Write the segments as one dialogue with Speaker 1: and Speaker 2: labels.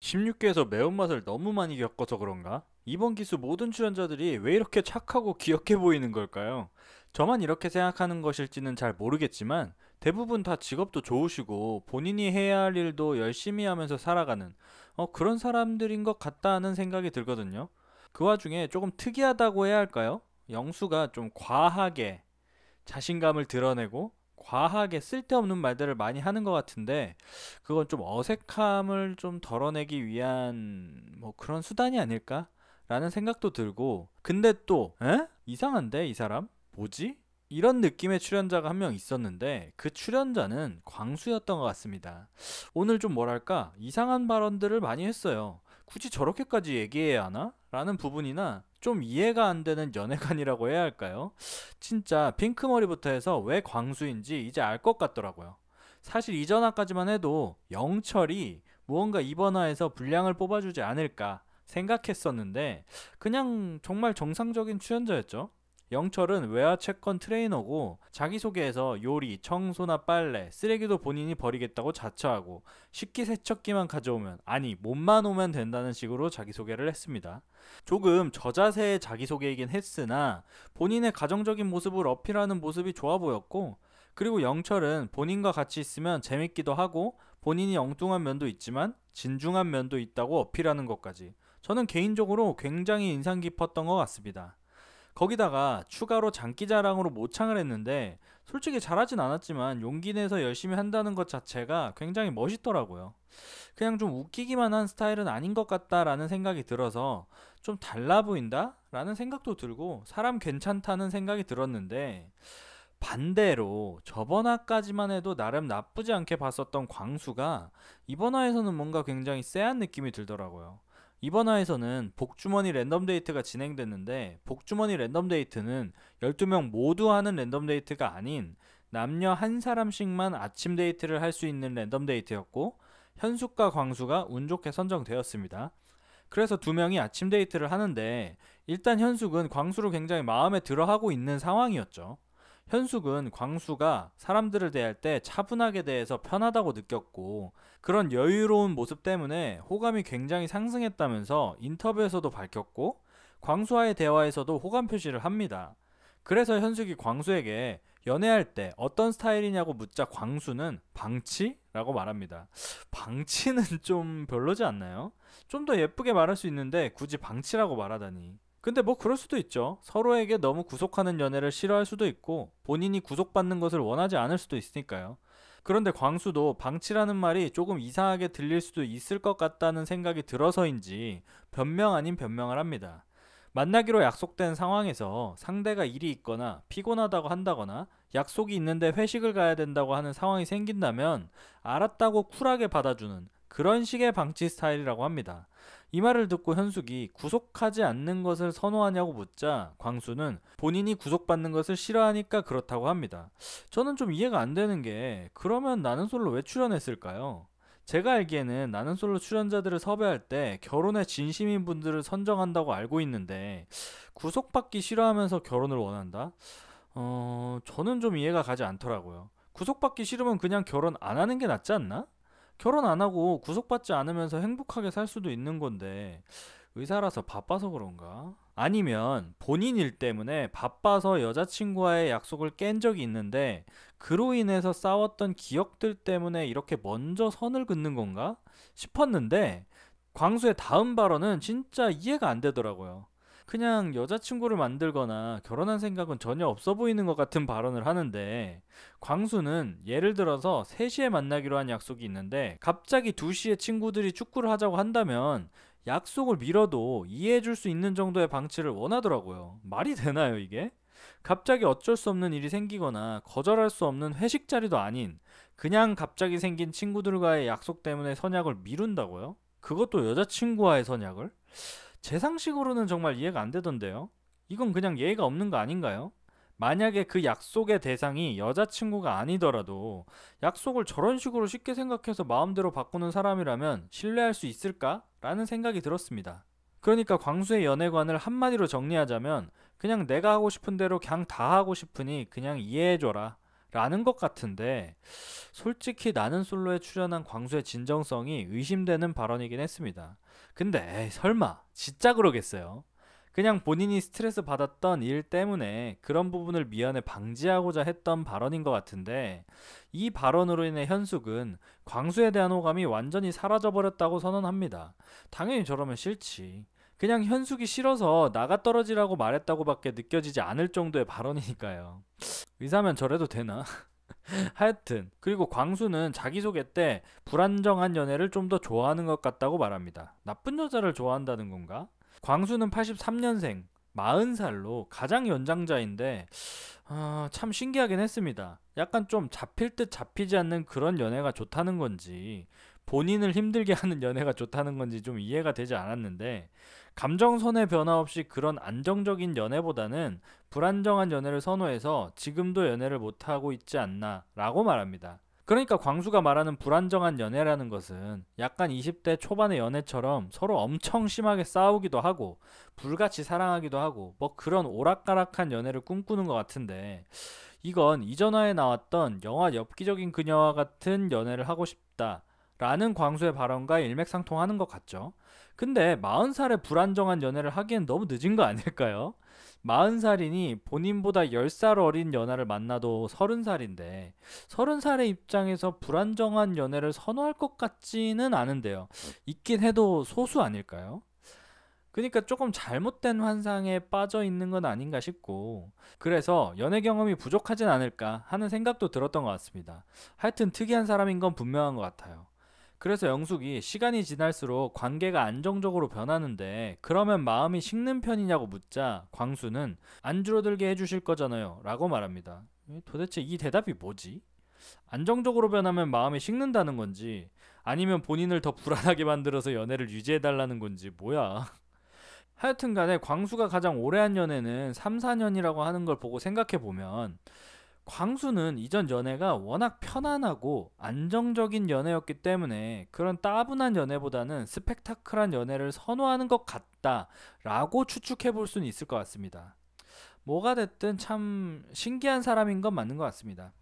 Speaker 1: 16기에서 매운맛을 너무 많이 겪어서 그런가? 이번 기수 모든 출연자들이 왜 이렇게 착하고 귀엽게 보이는 걸까요? 저만 이렇게 생각하는 것일지는 잘 모르겠지만 대부분 다 직업도 좋으시고 본인이 해야 할 일도 열심히 하면서 살아가는 그런 사람들인 것 같다 하는 생각이 들거든요. 그 와중에 조금 특이하다고 해야 할까요? 영수가 좀 과하게 자신감을 드러내고 과하게 쓸데없는 말들을 많이 하는 것 같은데 그건 좀 어색함을 좀 덜어내기 위한 뭐 그런 수단이 아닐까라는 생각도 들고 근데 또 에? 이상한데 이 사람? 뭐지? 이런 느낌의 출연자가 한 명 있었는데 그 출연자는 광수였던 것 같습니다. 오늘 좀 뭐랄까 이상한 발언들을 많이 했어요. 굳이 저렇게까지 얘기해야 하나? 라는 부분이나 좀 이해가 안 되는 연애관이라고 해야 할까요? 진짜 핑크머리부터 해서 왜 광수인지 이제 알 것 같더라고요. 사실 이전 화까지만 해도 영철이 무언가 이번 화에서 분량을 뽑아주지 않을까 생각했었는데 그냥 정말 정상적인 출연자였죠. 영철은 외화 채권 트레이너고 자기소개에서 요리, 청소나 빨래, 쓰레기도 본인이 버리겠다고 자처하고 식기세척기만 가져오면 아니 몸만 오면 된다는 식으로 자기소개를 했습니다. 조금 저자세의 자기소개이긴 했으나 본인의 가정적인 모습을 어필하는 모습이 좋아 보였고 그리고 영철은 본인과 같이 있으면 재밌기도 하고 본인이 엉뚱한 면도 있지만 진중한 면도 있다고 어필하는 것까지 저는 개인적으로 굉장히 인상 깊었던 것 같습니다. 거기다가 추가로 장기자랑으로 모창을 했는데 솔직히 잘하진 않았지만 용기 내서 열심히 한다는 것 자체가 굉장히 멋있더라고요. 그냥 좀 웃기기만 한 스타일은 아닌 것 같다라는 생각이 들어서 좀 달라 보인다? 라는 생각도 들고 사람 괜찮다는 생각이 들었는데 반대로 저번 화까지만 해도 나름 나쁘지 않게 봤었던 광수가 이번 화에서는 뭔가 굉장히 쎄한 느낌이 들더라고요. 이번 화에서는 복주머니 랜덤 데이트가 진행됐는데 복주머니 랜덤 데이트는 12명 모두 하는 랜덤 데이트가 아닌 남녀 한 사람씩만 아침 데이트를 할 수 있는 랜덤 데이트였고 현숙과 광수가 운 좋게 선정되었습니다. 그래서 두 명이 아침 데이트를 하는데 일단 현숙은 광수를 굉장히 마음에 들어 하고 있는 상황이었죠. 현숙은 광수가 사람들을 대할 때 차분하게 대해서 편하다고 느꼈고 그런 여유로운 모습 때문에 호감이 굉장히 상승했다면서 인터뷰에서도 밝혔고 광수와의 대화에서도 호감 표시를 합니다. 그래서 현숙이 광수에게 연애할 때 어떤 스타일이냐고 묻자 광수는 방치? 라고 말합니다. 방치는 좀 별로지 않나요? 좀 더 예쁘게 말할 수 있는데 굳이 방치라고 말하다니. 근데 뭐 그럴 수도 있죠. 서로에게 너무 구속하는 연애를 싫어할 수도 있고 본인이 구속받는 것을 원하지 않을 수도 있으니까요. 그런데 광수도 방치라는 말이 조금 이상하게 들릴 수도 있을 것 같다는 생각이 들어서인지 변명 아닌 변명을 합니다. 만나기로 약속된 상황에서 상대가 일이 있거나 피곤하다고 한다거나 약속이 있는데 회식을 가야 된다고 하는 상황이 생긴다면 알았다고 쿨하게 받아주는 그런 식의 방치 스타일이라고 합니다. 이 말을 듣고 현숙이 구속하지 않는 것을 선호하냐고 묻자 광수는 본인이 구속받는 것을 싫어하니까 그렇다고 합니다. 저는 좀 이해가 안 되는 게 그러면 나는 솔로 왜 출연했을까요? 제가 알기에는 나는 솔로 출연자들을 섭외할 때 결혼에 진심인 분들을 선정한다고 알고 있는데 구속받기 싫어하면서 결혼을 원한다? 저는 좀 이해가 가지 않더라고요. 구속받기 싫으면 그냥 결혼 안 하는 게 낫지 않나? 결혼 안 하고 구속받지 않으면서 행복하게 살 수도 있는 건데 의사라서 바빠서 그런가? 아니면 본인 일 때문에 바빠서 여자친구와의 약속을 깬 적이 있는데 그로 인해서 싸웠던 기억들 때문에 이렇게 먼저 선을 긋는 건가? 싶었는데 광수의 다음 발언은 진짜 이해가 안 되더라고요. 그냥 여자친구를 만들거나 결혼한 생각은 전혀 없어 보이는 것 같은 발언을 하는데 광수는 예를 들어서 3시에 만나기로 한 약속이 있는데 갑자기 2시에 친구들이 축구를 하자고 한다면 약속을 미뤄도 이해해 줄 수 있는 정도의 방치를 원하더라고요. 말이 되나요, 이게? 갑자기 어쩔 수 없는 일이 생기거나 거절할 수 없는 회식 자리도 아닌 그냥 갑자기 생긴 친구들과의 약속 때문에 선약을 미룬다고요? 그것도 여자친구와의 선약을? 제 상식으로는 정말 이해가 안 되던데요. 이건 그냥 예의가 없는 거 아닌가요? 만약에 그 약속의 대상이 여자친구가 아니더라도 약속을 저런 식으로 쉽게 생각해서 마음대로 바꾸는 사람이라면 신뢰할 수 있을까? 라는 생각이 들었습니다. 그러니까 광수의 연애관을 한마디로 정리하자면 그냥 내가 하고 싶은 대로 그냥 다 하고 싶으니 그냥 이해해줘라 라는 것 같은데 솔직히 나는 솔로에 출연한 광수의 진정성이 의심되는 발언이긴 했습니다. 근데 에이, 설마 진짜 그러겠어요? 그냥 본인이 스트레스 받았던 일 때문에 그런 부분을 미연에 방지하고자 했던 발언인 것 같은데 이 발언으로 인해 현숙은 광수에 대한 호감이 완전히 사라져버렸다고 선언합니다. 당연히 저러면 싫지. 그냥 현숙이 싫어서 나가 떨어지라고 말했다고밖에 느껴지지 않을 정도의 발언이니까요. 의사면 저래도 되나? 하여튼 그리고 광수는 자기소개 때 불안정한 연애를 좀 더 좋아하는 것 같다고 말합니다. 나쁜 여자를 좋아한다는 건가? 광수는 83년생 40살로 가장 연장자인데 참 신기하긴 했습니다. 약간 좀 잡힐 듯 잡히지 않는 그런 연애가 좋다는 건지 본인을 힘들게 하는 연애가 좋다는 건지 좀 이해가 되지 않았는데 감정선의 변화 없이 그런 안정적인 연애보다는 불안정한 연애를 선호해서 지금도 연애를 못하고 있지 않나 라고 말합니다. 그러니까 광수가 말하는 불안정한 연애라는 것은 약간 20대 초반의 연애처럼 서로 엄청 심하게 싸우기도 하고 불같이 사랑하기도 하고 뭐 그런 오락가락한 연애를 꿈꾸는 것 같은데 이건 이전화에 나왔던 영화 엽기적인 그녀와 같은 연애를 하고 싶다 라는 광수의 발언과 일맥상통하는 것 같죠. 근데 40살에 불안정한 연애를 하기엔 너무 늦은 거 아닐까요? 40살이니 본인보다 10살 어린 연하를 만나도 30살인데 30살의 입장에서 불안정한 연애를 선호할 것 같지는 않은데요. 있긴 해도 소수 아닐까요? 그러니까 조금 잘못된 환상에 빠져 있는 건 아닌가 싶고 그래서 연애 경험이 부족하진 않을까 하는 생각도 들었던 것 같습니다. 하여튼 특이한 사람인 건 분명한 것 같아요. 그래서 영숙이 시간이 지날수록 관계가 안정적으로 변하는데 그러면 마음이 식는 편이냐고 묻자 광수는 안 줄어들게 해주실 거잖아요 라고 말합니다. 도대체 이 대답이 뭐지? 안정적으로 변하면 마음이 식는다는 건지 아니면 본인을 더 불안하게 만들어서 연애를 유지해달라는 건지 뭐야. 하여튼 간에 광수가 가장 오래 한 연애는 3, 4년이라고 하는 걸 보고 생각해보면 광수는 이전 연애가 워낙 편안하고 안정적인 연애였기 때문에 그런 따분한 연애보다는 스펙타클한 연애를 선호하는 것 같다라고 추측해볼 수는 있을 것 같습니다. 뭐가 됐든 참 신기한 사람인 건 맞는 것 같습니다.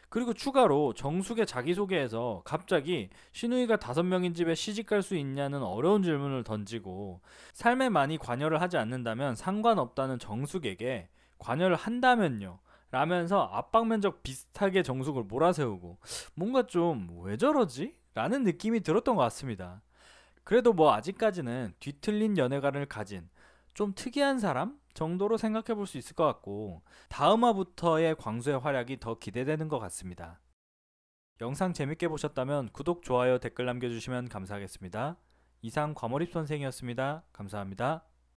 Speaker 1: 그리고 추가로 정숙의 자기소개에서 갑자기 신우이가 5명인 집에 시집갈 수 있냐는 어려운 질문을 던지고 삶에 많이 관여를 하지 않는다면 상관없다는 정숙에게 관여를 한다면요 라면서 압박 면적 비슷하게 정숙을 몰아세우고 뭔가 좀 왜 저러지? 라는 느낌이 들었던 것 같습니다. 그래도 뭐 아직까지는 뒤틀린 연애관을 가진 좀 특이한 사람 정도로 생각해 볼 수 있을 것 같고 다음 화부터의 광수의 활약이 더 기대되는 것 같습니다. 영상 재밌게 보셨다면 구독, 좋아요, 댓글 남겨주시면 감사하겠습니다. 이상 과몰입 선생이었습니다. 감사합니다.